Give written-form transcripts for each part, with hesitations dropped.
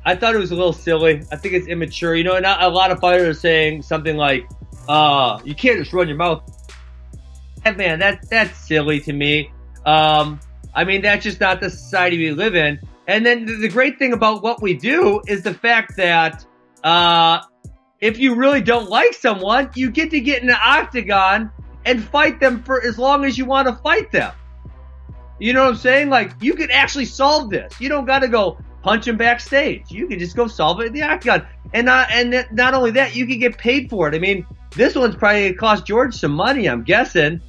I thought it was a little silly. I think it's immature. You know, not a lot of fighters are saying something like, you can't just run your mouth. Man, that's silly to me. I mean, that's just not the society we live in. And then the great thing about what we do is the fact that if you really don't like someone, you get to get in an octagon and fight them for as long as you want to fight them. You know what I'm saying? Like, you can actually solve this. You don't got to go punch him backstage. You can just go solve it in the octagon. And not only that, you can get paid for it. I mean, this one's probably going to cost George some money, I'm guessing.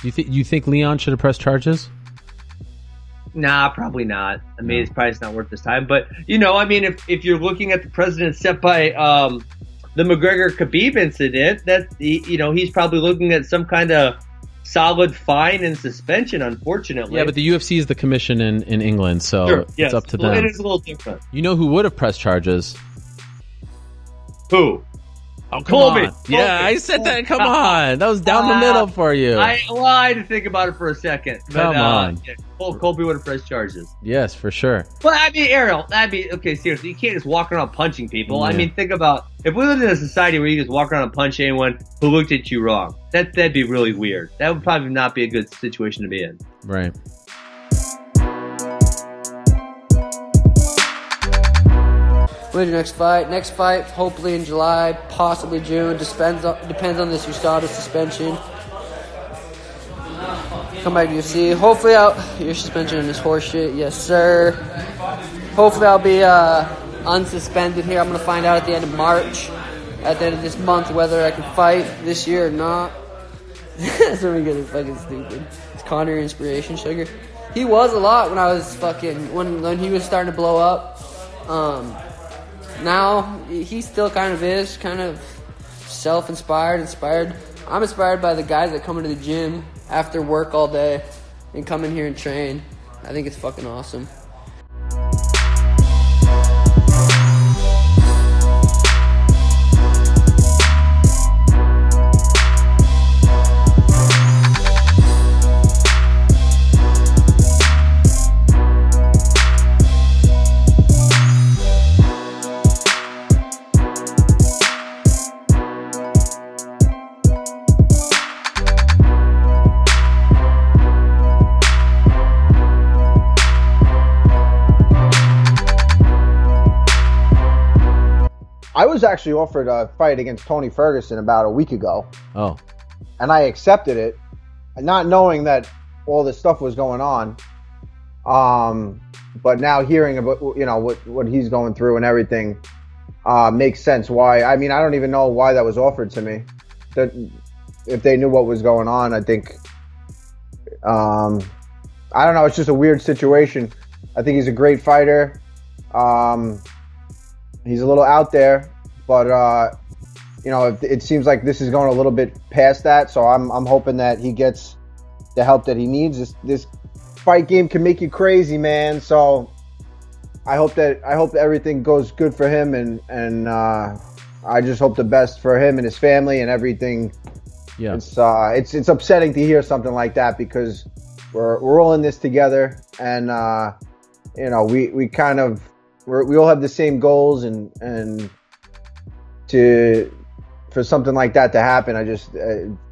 You think Leon should have pressed charges? Nah, probably not. I mean, it's probably not worth his time. But, you know, I mean, if you're looking at the precedent set by the McGregor-Khabib incident, you know, he's probably looking at some kind of solid fine and suspension, unfortunately. Yeah, but the UFC is the commission in England, so sure, yes. It's up to them. It is a little different. You know who would have pressed charges? Who? Oh, come on. Yeah, I said that. Come on. That was down the middle for you. I had to think about it for a second. But, come on. Yeah, Colby would have pressed charges. Yes, for sure. But, I mean, Ariel, okay, seriously, you can't just walk around punching people. Yeah. I mean, think about, if we lived in a society where you just walk around and punch anyone who looked at you wrong, that'd be really weird. That would probably not be a good situation to be in. Right. When's your next fight? Next fight, hopefully in July, possibly June. Depends on this USADA suspension. Come back to UFC. Hopefully, your suspension on this horse shit. Yes, sir. Hopefully, I'll be unsuspended here. I'm gonna find out at the end of March, at the end of this month, whether I can fight this year or not. That's when we get fucking stupid. It's Connor inspiration, sugar. He was a lot when I was when he was starting to blow up. Now, he still kind of is, kind of self-inspired, inspired. I'm inspired by the guys that come into the gym after work all day and come in here and train. I think it's fucking awesome. I was actually offered a fight against Tony Ferguson about a week ago. Oh. And I accepted it, not knowing that all this stuff was going on. But now hearing about, you know, what he's going through and everything makes sense why. I mean, I don't even know why that was offered to me. That if they knew what was going on, I think, I don't know. It's just a weird situation. I think he's a great fighter. He's a little out there, but you know, it seems like this is going a little bit past that. So I'm hoping that he gets the help that he needs. This fight game can make you crazy, man. So I hope that everything goes good for him, and I just hope the best for him and his family and everything. Yeah, it's upsetting to hear something like that because we're all in this together, and you know, we all have the same goals, and for something like that to happen, it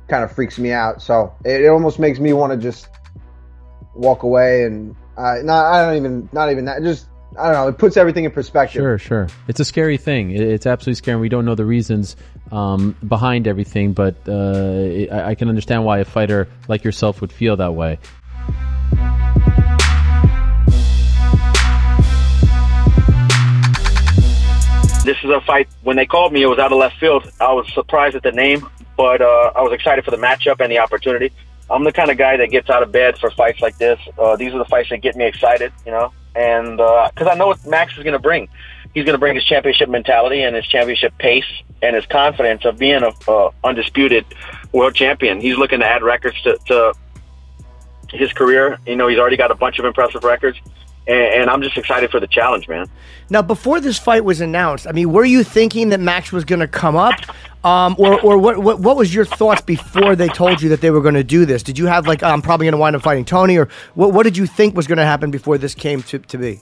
kind of freaks me out. So it almost makes me want to just walk away, and not even that. Just, I don't know. It puts everything in perspective. Sure. It's a scary thing. It's absolutely scary. We don't know the reasons behind everything, but I can understand why a fighter like yourself would feel that way. This is a fight. When they called me, it was out of left field. I was surprised at the name, but I was excited for the matchup and the opportunity. I'm the kind of guy that gets out of bed for fights like this. These are the fights that get me excited, you know, and because I know what Max is going to bring. He's going to bring his championship mentality and his championship pace and his confidence of being a undisputed world champion. He's looking to add records to his career. You know, he's already got a bunch of impressive records. And I'm just excited for the challenge, man. Now, before this fight was announced, I mean, were you thinking that Max was going to come up? Or what was your thoughts before they told you that they were going to do this? Did you have, like, I'm probably going to wind up fighting Tony? Or what did you think was going to happen before this came to be?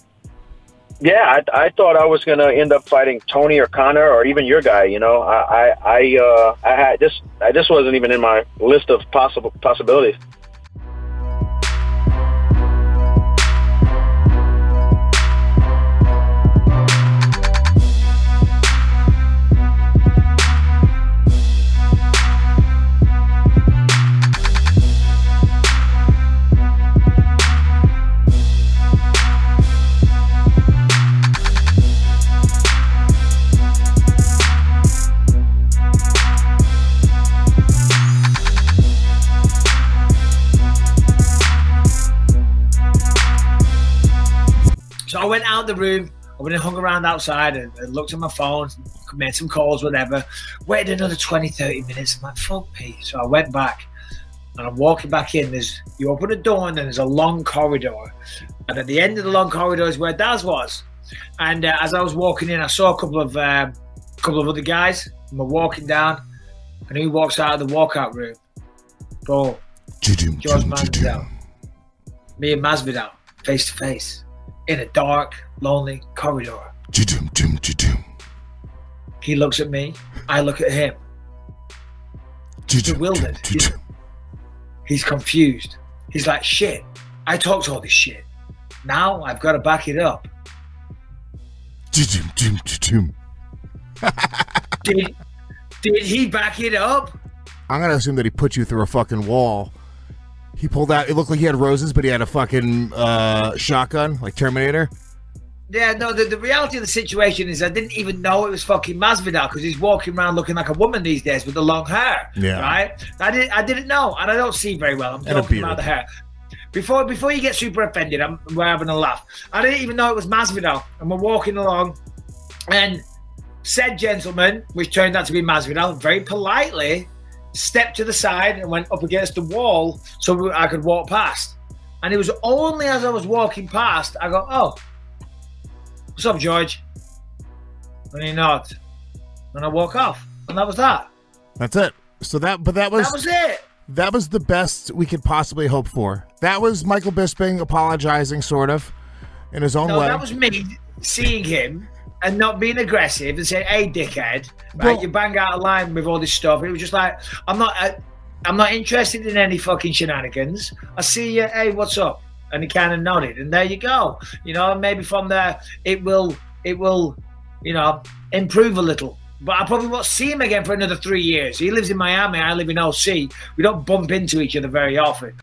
Yeah, I thought I was gonna end up fighting Tony or Connor or even your guy. You know, I had this. This wasn't even in my list of possibilities. So I went out the room, I went and hung around outside and looked at my phone, made some calls, whatever. Waited another 20, 30 minutes. I'm like, fuck Pete. So I went back and I'm walking back in. You open a door and then there's a long corridor. And at the end of the long corridor is where Daz was. And as I was walking in, I saw a couple of other guys. And we're walking down and he walks out of the walkout room. Boom. George Masvidal. Me and Masvidal, face to face. In a dark, lonely corridor. He looks at me. I look at him. He's bewildered. He's confused. He's like, shit, I talked all this shit. Now I've got to back it up. Did he back it up? I'm going to assume that he put you through a fucking wall. He pulled out, it looked like he had roses, but he had a fucking shotgun, like Terminator. Yeah, no, the reality of the situation is I didn't even know it was fucking Masvidal because he's walking around looking like a woman these days with the long hair. Yeah. Right? I didn't know, and I don't see very well. I'm talking about the hair. Before you get super offended, we're having a laugh. I didn't even know it was Masvidal, and we're walking along, and said gentleman, which turned out to be Masvidal, very politely stepped to the side and went up against the wall so I could walk past. And it was only as I was walking past, I go, oh, what's up, George? And he nodded. And I walk off. And that was that. That's it. So that was it. That was the best we could possibly hope for. That was Michael Bisping apologizing, sort of, in his own way. That was me seeing him and not being aggressive and saying, hey, dickhead, right? You bang out of line with all this stuff. It was just like, I'm not interested in any fucking shenanigans. I see you, hey, what's up? And he kind of nodded, and there you go. You know, maybe from there, it will, you know, improve a little. But I probably won't see him again for another 3 years. He lives in Miami, I live in OC. We don't bump into each other very often.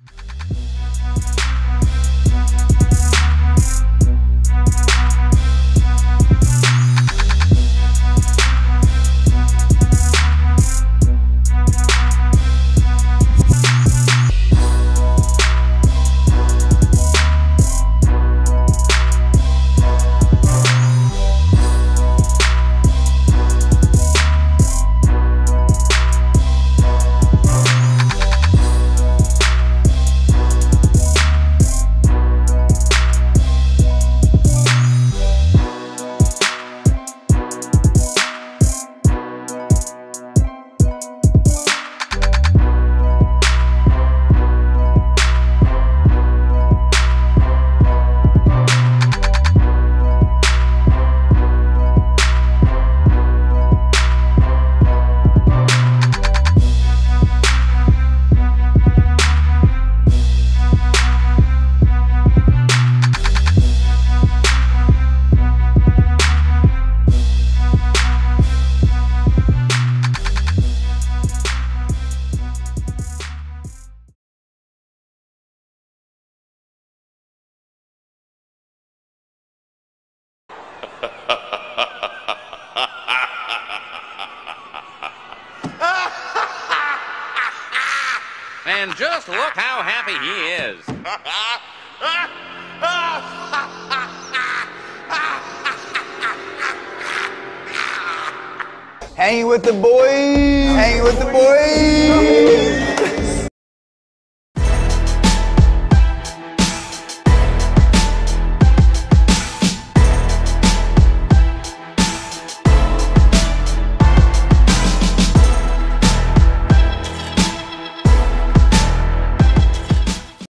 And just look how happy he is. Hanging with the boys. Hanging with the boys.